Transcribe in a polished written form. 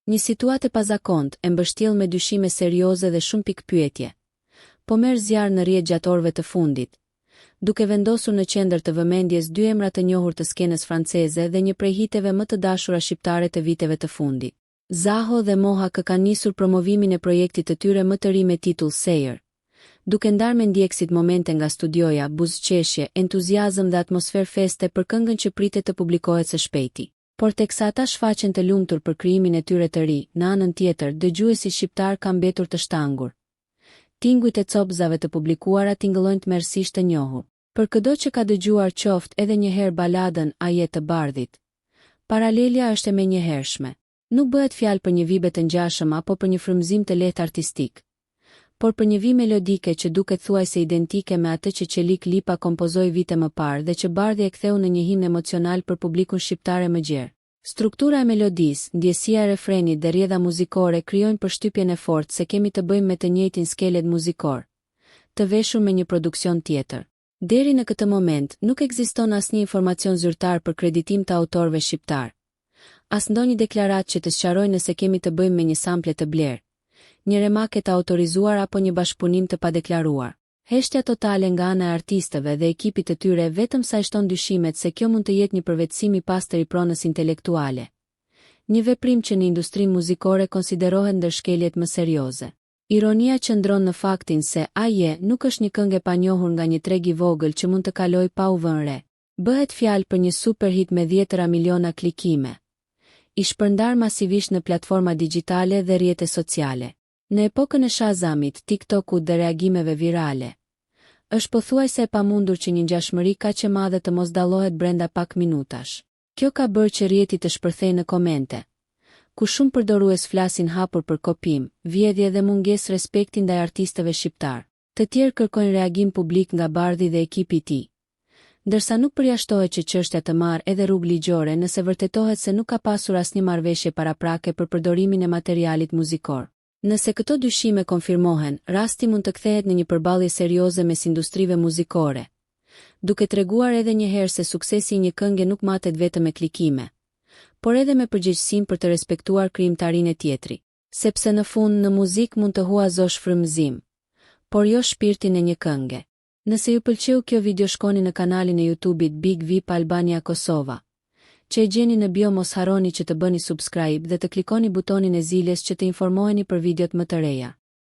Një situatë e pazakont e mbështjell me dyshime serioze dhe shumë pikpyetje. Po merr zjarr në rrjet gjatë orëve të fundit, duke vendosur në qendër të vëmendjes dy emra të njohur të skenës franceze dhe një prej hiteve më të dashura shqiptare të viteve të fundit. Zaho dhe Moha K kanë nisur promovimin e projektit të tyre më të ri me titull Sejer, duke ndarë me ndjekësit momente nga studioja, buzëqeshje, entuziazëm dhe atmosferë feste për këngën që pritet të publikohet së shpejti. Por teksa ata shfaqen të lumtur për krijimin e tyre të ri, në anën tjetër dëgjuesi shqiptar ka mbetur të shtangur. Tingujt e copëzave të publikuara tingëllojnë tmerrsisht të njohur. Për çdo që ka dëgjuar qoftë edhe një herë baladën A jetë të bardhit, paralelja është e menjëhershme. Nuk bëhet fjalë për një vibe të ngjashëm apo për një frymëzim të lehtë artistik, por për një vijë melodike që duket thuajse identike me atë që Qelik Lipa kompozoi vite më parë dhe që Bardhi e ktheu në një himn emocional për publikun shqiptar më gjerë. Struktura e melodisë, ndjesia e refrenit dhe rrjedha muzikore krijojnë përshtypjen e fortë se kemi të bëjmë me të njëjtin skelet muzikor, të veshur me një produksion tjetër. Deri në këtë moment nuk ekziston asnjë informacion zyrtar për kreditim të autorëve shqiptar. As ndonjë deklaratë që të sqarojë nëse kemi të bëjmë me një sample të blerë, një remarke të autorizuar apo një bashkëpunim të padeklaruar. Heshtja totale nga ana e artistëve dhe ekipit të tyre vetëm sa i shton dyshimet se kjo mund të jetë një përvetësim i pastër i pronës intelektuale. Një veprim që në industrinë muzikore konsiderohet ndër shkeljet më serioze. Ironia qëndron në faktin se A je nuk është një këngë e panjohur nga një treg i vogël që mund të kalojë pa u vënë re. Bëhet fjalë për një superhit me dhjetëra miliona klikime, i shpërndar masivisht në platforma digjitale dhe rrjete sociale. Në epokën e Shazamit, TikTokut dhe reagimeve virale, është pothuajse e pamundur që një ngjashmëri kaq e madhe të mos dallohet brenda pak minutash. Kjo ka bërë që rrjeti të shpërthejë në komente, ku shumë përdorues flasin hapur për kopim, vjedhje dhe mungesë respekti ndaj artistëve shqiptar. Të tjerë kërkojnë reagim publik nga Bardhi dhe ekipi i tij, ndërsa nuk përjashtohet që çështja të marrë edhe rrugë ligjore nëse vërtetohet se nuk ka pasur asnjë marrëveshje paraprake për përdorimin e materialit muzikor. Nëse këto dyshime konfirmohen, rasti mund të kthehet në një përballje serioze mes industrive muzikore, duke treguar edhe një herë se suksesi i një këngë nuk matet vetëm me klikime, por edhe me përgjegjësinë për të respektuar krijimtarinë e tjetrit, sepse në fund në muzikë mund të huazosh frymëzim, por jo shpirtin e një kënge. Nëse ju pëlqeu kjo video, shkoni në kanalin e YouTube-it Big VIP Albania Kosova, që e gjeni në bio. Mos harroni që të bëni subscribe dhe të klikoni butonin e zilës që të informoheni për videot më të reja.